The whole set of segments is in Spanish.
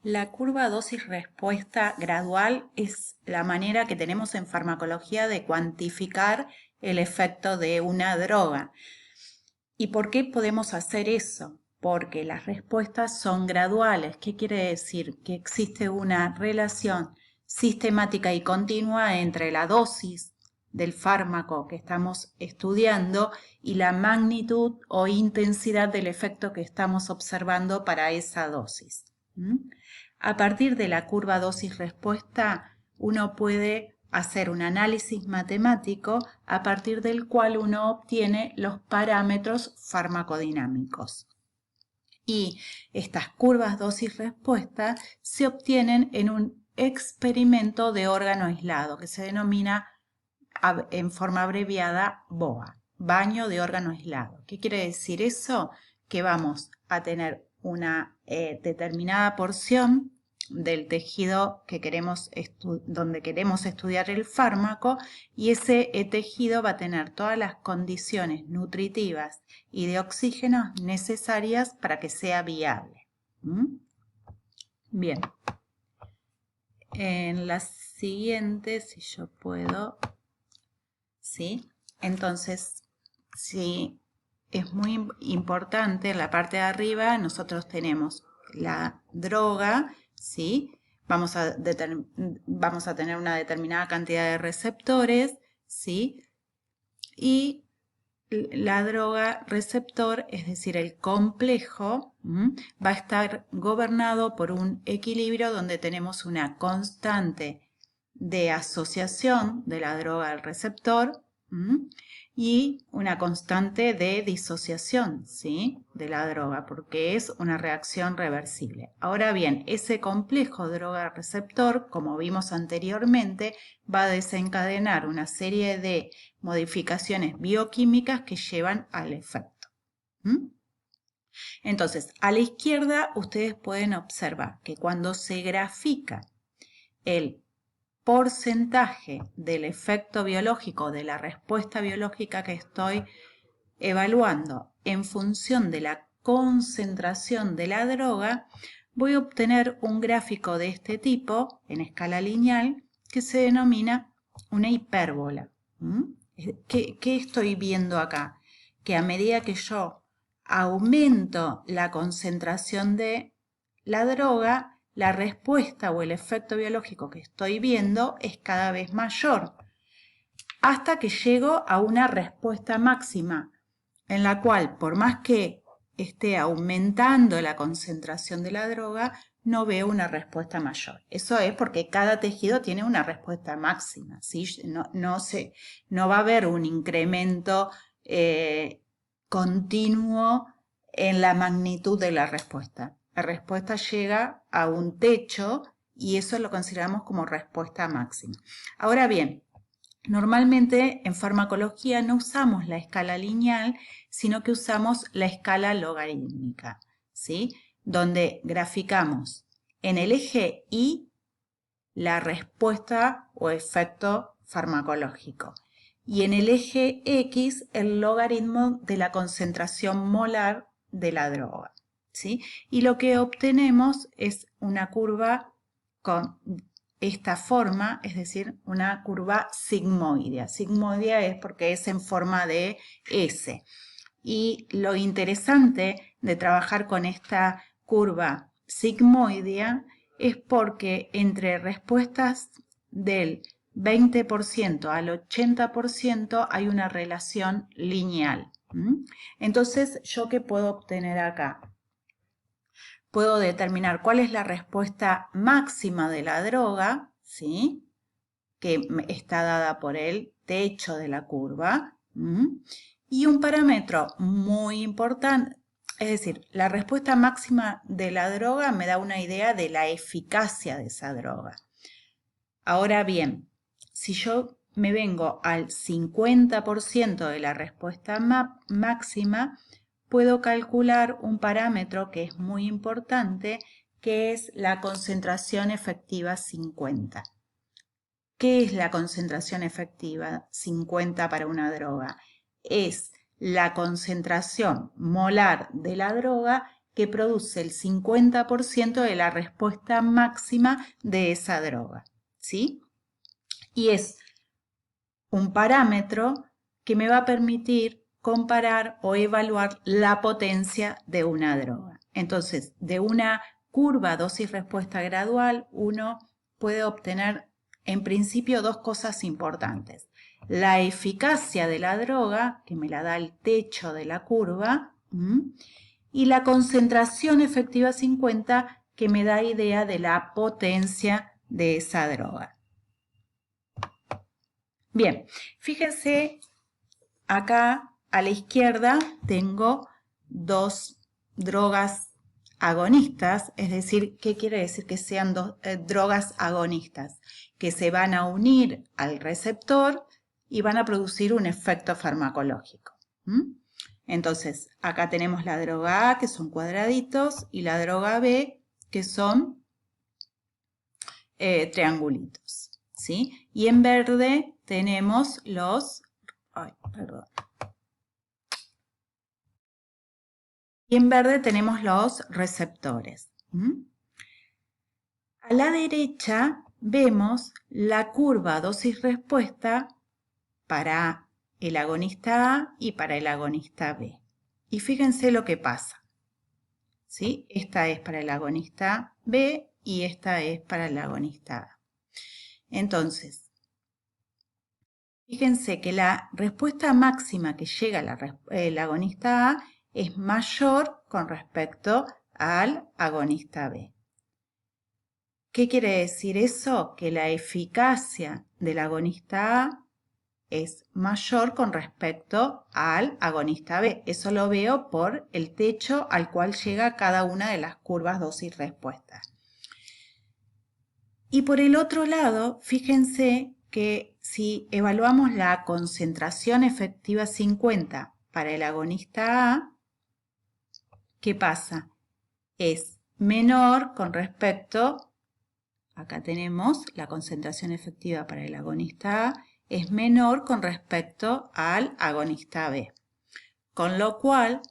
La curva dosis-respuesta gradual es la manera que tenemos en farmacología de cuantificar el efecto de una droga. ¿Y por qué podemos hacer eso? Porque las respuestas son graduales. ¿Qué quiere decir? Que existe una relación sistemática y continua entre la dosis del fármaco que estamos estudiando y la magnitud o intensidad del efecto que estamos observando para esa dosis. A partir de la curva dosis-respuesta, uno puede hacer un análisis matemático a partir del cual uno obtiene los parámetros farmacodinámicos. Y estas curvas dosis-respuesta se obtienen en un experimento de órgano aislado que se denomina en forma abreviada BOA, baño de órgano aislado. ¿Qué quiere decir eso? Que vamos a tener una determinada porción del tejido que donde queremos estudiar el fármaco, y ese tejido va a tener todas las condiciones nutritivas y de oxígeno necesarias para que sea viable. Bien. En la siguiente, si yo puedo, ¿sí? Entonces, sí, es muy importante, en la parte de arriba nosotros tenemos la droga, ¿sí? Vamos a tener una determinada cantidad de receptores, ¿sí? Y la droga receptor, es decir, el complejo, va a estar gobernado por un equilibrio donde tenemos una constante de asociación de la droga al receptor y una constante de disociación, ¿sí?, de la droga, porque es una reacción reversible. Ahora bien, ese complejo droga-receptor, como vimos anteriormente, va a desencadenar una serie de modificaciones bioquímicas que llevan al efecto. Entonces, a la izquierda ustedes pueden observar que cuando se grafica el porcentaje del efecto biológico, de la respuesta biológica que estoy evaluando en función de la concentración de la droga, voy a obtener un gráfico de este tipo en escala lineal que se denomina una hipérbola. ¿Qué estoy viendo acá? Que a medida que yo aumento la concentración de la droga, la respuesta o el efecto biológico que estoy viendo es cada vez mayor, hasta que llego a una respuesta máxima, en la cual, por más que esté aumentando la concentración de la droga, no veo una respuesta mayor. Eso es porque cada tejido tiene una respuesta máxima, ¿sí? No va a haber un incremento continuo en la magnitud de la respuesta. La respuesta llega a un techo y eso lo consideramos como respuesta máxima. Ahora bien, normalmente en farmacología no usamos la escala lineal, sino que usamos la escala logarítmica, ¿sí?, donde graficamos en el eje Y la respuesta o efecto farmacológico y en el eje X el logaritmo de la concentración molar de la droga, ¿sí? Y lo que obtenemos es una curva con esta forma, es decir, una curva sigmoidea. Sigmoidea es porque es en forma de S. Y lo interesante de trabajar con esta curva sigmoidea es porque entre respuestas del 20% al 80% hay una relación lineal. Entonces, ¿yo qué puedo obtener acá? Puedo determinar cuál es la respuesta máxima de la droga, ¿sí?, que está dada por el techo de la curva. Y un parámetro muy importante, es decir, la respuesta máxima de la droga me da una idea de la eficacia de esa droga. Ahora bien, si yo me vengo al 50% de la respuesta máxima, puedo calcular un parámetro que es muy importante, que es la concentración efectiva 50. ¿Qué es la concentración efectiva 50 para una droga? Es la concentración molar de la droga que produce el 50% de la respuesta máxima de esa droga, ¿sí? Y es un parámetro que me va a permitir comparar o evaluar la potencia de una droga. Entonces, de una curva dosis-respuesta gradual, uno puede obtener en principio dos cosas importantes. La eficacia de la droga, que me la da el techo de la curva, y la concentración efectiva 50, que me da idea de la potencia de esa droga. Bien, fíjense, acá a la izquierda tengo dos drogas agonistas, es decir, ¿qué quiere decir que sean dos drogas agonistas? Que se van a unir al receptor y van a producir un efecto farmacológico. Entonces, acá tenemos la droga A, que son cuadraditos, y la droga B, que son triangulitos, ¿sí? Y en verde tenemos los... Ay, perdón. Y en verde tenemos los receptores. A la derecha vemos la curva dosis-respuesta para el agonista A y para el agonista B. Y fíjense lo que pasa, ¿sí? Esta es para el agonista B y esta es para el agonista A. Entonces, fíjense que la respuesta máxima que llega el agonista A es mayor con respecto al agonista B. ¿Qué quiere decir eso? Que la eficacia del agonista A es mayor con respecto al agonista B. Eso lo veo por el techo al cual llega cada una de las curvas dosis-respuesta. Y por el otro lado, fíjense que si evaluamos la concentración efectiva 50 para el agonista A, ¿qué pasa? Es menor con respecto, acá tenemos la concentración efectiva para el agonista A, es menor con respecto al agonista B. Con lo cual,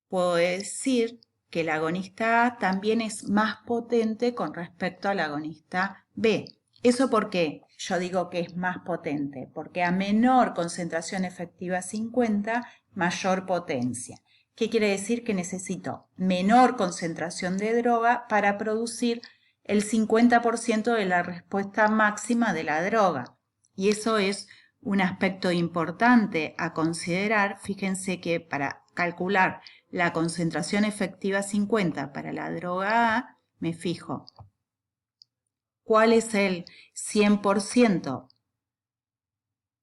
puedo decir que el agonista A también es más potente con respecto al agonista B. ¿Eso por qué? Yo digo que es más potente, porque a menor concentración efectiva 50, mayor potencia. ¿Qué quiere decir? Que necesito menor concentración de droga para producir el 50% de la respuesta máxima de la droga. Y eso es un aspecto importante a considerar. Fíjense que para calcular la concentración efectiva 50 para la droga A, me fijo cuál es el 100%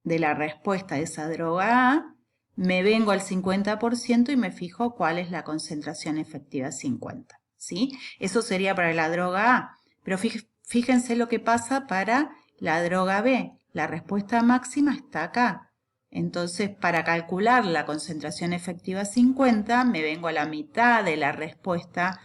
de la respuesta de esa droga A, me vengo al 50% y me fijo cuál es la concentración efectiva 50, ¿sí? Eso sería para la droga A, pero fíjense lo que pasa para la droga B. La respuesta máxima está acá. Entonces, para calcular la concentración efectiva 50, me vengo a la mitad de la respuesta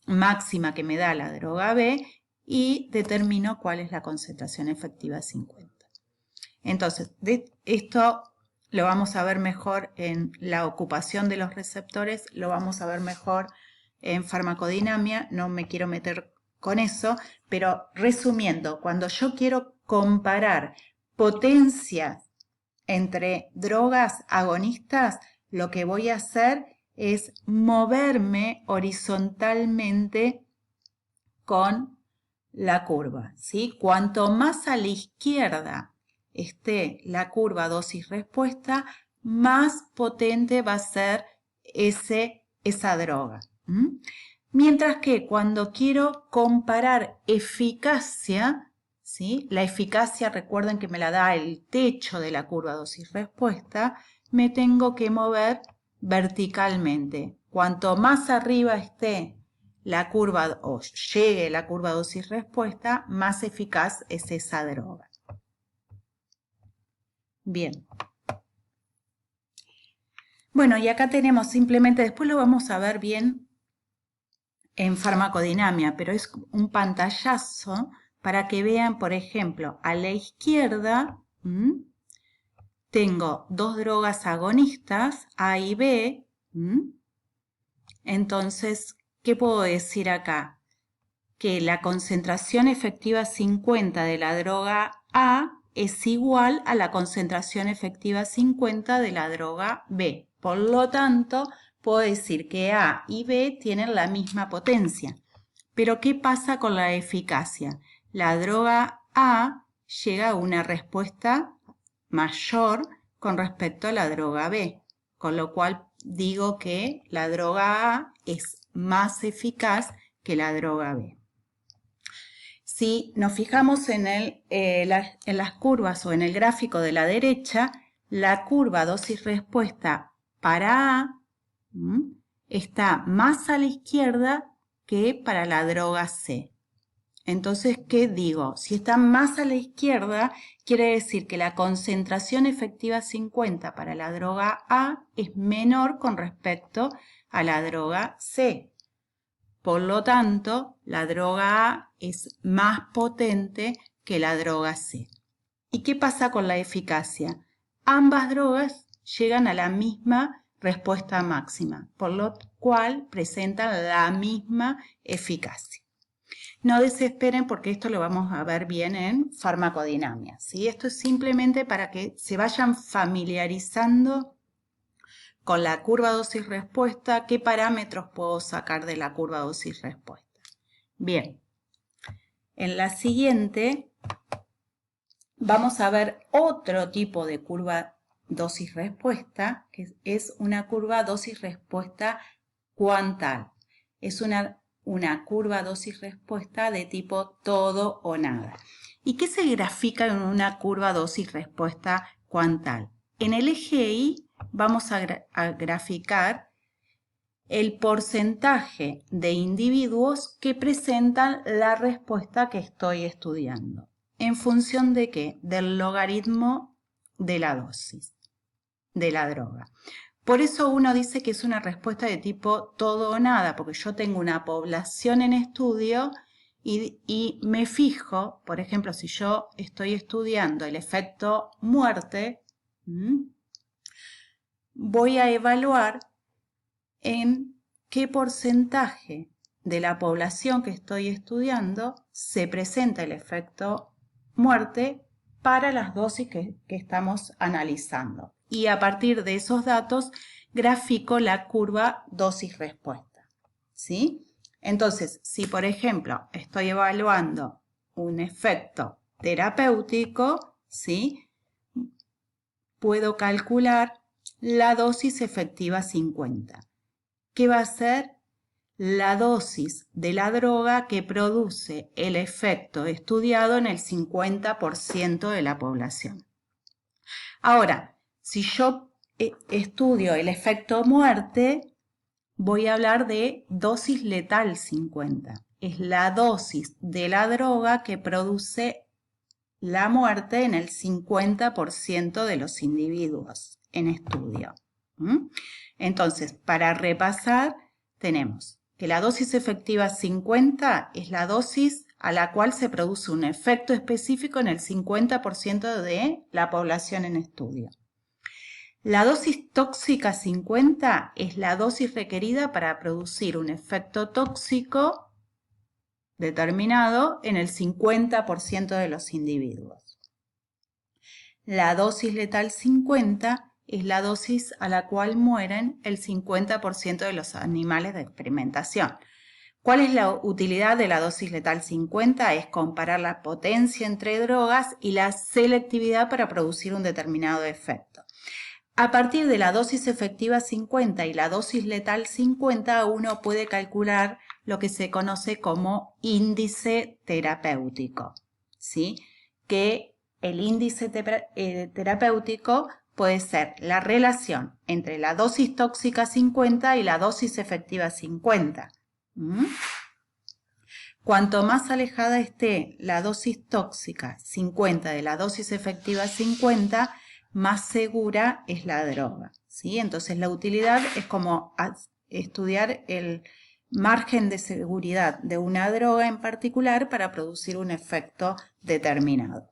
máxima que me da la droga B y determino cuál es la concentración efectiva 50. Entonces, esto lo vamos a ver mejor en la ocupación de los receptores, lo vamos a ver mejor en farmacodinamia, no me quiero meter con eso, pero resumiendo, cuando yo quiero comparar potencias entre drogas agonistas, lo que voy a hacer es moverme horizontalmente con la curva, ¿sí? Cuanto más a la izquierda esté la curva dosis-respuesta, más potente va a ser esa droga. Mientras que cuando quiero comparar eficacia, ¿sí? La eficacia, recuerden que me la da el techo de la curva dosis-respuesta, me tengo que mover verticalmente. Cuanto más arriba esté la curva o llegue la curva dosis-respuesta, más eficaz es esa droga. Bien. Bueno, y acá tenemos simplemente, después lo vamos a ver bien en farmacodinamia, pero es un pantallazo para que vean, por ejemplo, a la izquierda tengo dos drogas agonistas, A y B, Entonces, ¿qué puedo decir acá? Que la concentración efectiva 50 de la droga A es igual a la concentración efectiva 50 de la droga B. Por lo tanto, puedo decir que A y B tienen la misma potencia. Pero ¿qué pasa con la eficacia? La droga A llega a una respuesta mayor con respecto a la droga B, con lo cual digo que la droga A es más eficaz que la droga B. Si nos fijamos en las curvas o en el gráfico de la derecha, la curva dosis-respuesta para A está más a la izquierda que para la droga C. Entonces, ¿qué digo? Si está más a la izquierda, quiere decir que la concentración efectiva 50 para la droga A es menor con respecto a la droga C. Por lo tanto, la droga A es más potente que la droga C. ¿Y qué pasa con la eficacia? Ambas drogas llegan a la misma respuesta máxima, por lo cual presentan la misma eficacia. No desesperen porque esto lo vamos a ver bien en farmacodinámica, ¿sí? Esto es simplemente para que se vayan familiarizando con la curva dosis-respuesta, qué parámetros puedo sacar de la curva dosis-respuesta. Bien, en la siguiente vamos a ver otro tipo de curva dosis-respuesta, que es una curva dosis-respuesta cuantal. Es una curva dosis-respuesta de tipo todo o nada. ¿Y qué se grafica en una curva dosis-respuesta cuantal? En el eje Y vamos a graficar el porcentaje de individuos que presentan la respuesta que estoy estudiando. ¿En función de qué? Del logaritmo de la dosis de la droga. Por eso uno dice que es una respuesta de tipo todo o nada, porque yo tengo una población en estudio y me fijo, por ejemplo, si yo estoy estudiando el efecto muerte, voy a evaluar en qué porcentaje de la población que estoy estudiando se presenta el efecto muerte para las dosis que estamos analizando. Y a partir de esos datos grafico la curva dosis-respuesta, ¿sí? Entonces, si por ejemplo estoy evaluando un efecto terapéutico, ¿sí? Puedo calcular la dosis efectiva 50. ¿Qué va a ser? La dosis de la droga que produce el efecto estudiado en el 50% de la población. Ahora, si yo estudio el efecto muerte, voy a hablar de dosis letal 50. Es la dosis de la droga que produce la muerte en el 50% de los individuos en estudio. Entonces, para repasar, tenemos que la dosis efectiva 50 es la dosis a la cual se produce un efecto específico en el 50% de la población en estudio. La dosis tóxica 50 es la dosis requerida para producir un efecto tóxico determinado en el 50% de los individuos. La dosis letal 50 es la dosis a la cual mueren el 50% de los animales de experimentación. ¿Cuál es la utilidad de la dosis letal 50? Es comparar la potencia entre drogas y la selectividad para producir un determinado efecto. A partir de la dosis efectiva 50 y la dosis letal 50, uno puede calcular lo que se conoce como índice terapéutico, ¿sí? Que el índice terapéutico puede ser la relación entre la dosis tóxica 50 y la dosis efectiva 50. Cuanto más alejada esté la dosis tóxica 50 de la dosis efectiva 50, más segura es la droga, ¿sí? Entonces la utilidad es como estudiar el margen de seguridad de una droga en particular para producir un efecto determinado.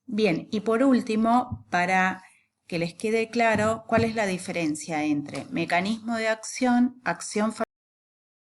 Bien, y por último, para que les quede claro cuál es la diferencia entre mecanismo de acción, acción